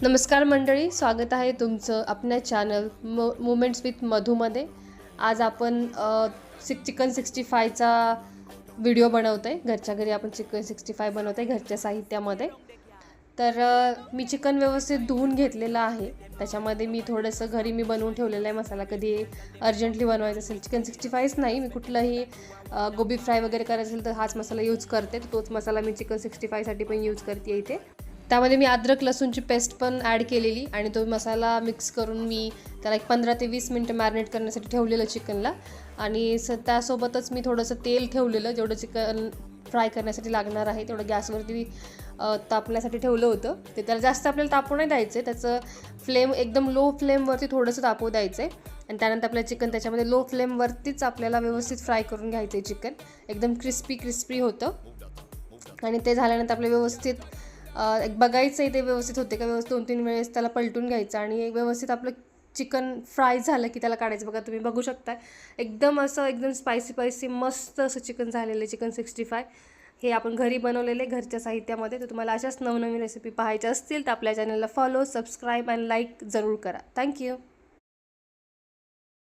नमस्कार मंडळी, स्वागत आहे तुमचं आपल्या चॅनल मोमेंट्स विथ मधूमध्ये. आज आपण चिकन 65चा व्हिडिओ बनवतो आहे. घरच्या घरी आपण चिकन 65 बनवतो आहे घरच्या साहित्यामध्ये. तर मी चिकन व्यवस्थित धुवून घेतलेलं आहे. त्याच्यामध्ये मी थोडंसं घरी बनवून ठेवलेलं आहे मसाला. कधी अर्जंटली बनवायचं असेल, चिकन 65च नाही, मी कुठलाही गोबी फ्राय वगैरे करायचं असेल तर हाच मसाला यूज करते. तोच मसाला मी चिकन 65साठी पण यूज करते इथे. त्यामध्ये मी अद्रक लसूणची पेस्ट पण ॲड केलेली आणि तो मसाला मिक्स करून मी त्याला 15 ते 20 मिनटं मॅरिनेट करण्यासाठी ठेवलेलं चिकनला. आणि त्यासोबतच मी थोडंसं तेल ठेवलेलं, जेवढं चिकन फ्राय करण्यासाठी लागणार आहे तेवढं गॅसवरती तापण्यासाठी ठेवलं होतं. ते त्याला जास्त आपल्याला तापू नाही द्यायचं आहे, त्याचं फ्लेम एकदम लो फ्लेमवरती थोडंसं तापू द्यायचं आहे. आणि त्यानंतर आपलं चिकन त्याच्यामध्ये लो फ्लेमवरतीच आपल्याला व्यवस्थित फ्राय करून घ्यायचं आहे. चिकन एकदम क्रिस्पी होतं. आणि ते झाल्यानंतर आपलं व्यवस्थित एक बघायचं आहे ते व्यवस्थित होते का, व्यवस्थित 2-3 वेळेस त्याला पलटून घ्यायचं आणि व्यवस्थित आपलं चिकन फ्राय झालं की त्याला काढायचं. बघा तुम्ही बघू शकता, एकदम स्पायसी मस्त असं चिकन झालेलं आहे. चिकन 65 हे आपण घरी बनवलेले घरच्या साहित्यामध्ये. तर तुम्हाला अशाच नवनवीन रेसिपी पाहायच्या असतील तर आपल्या चॅनलला फॉलो, सबस्क्राईब आणि लाईक जरूर करा. थँक्यू.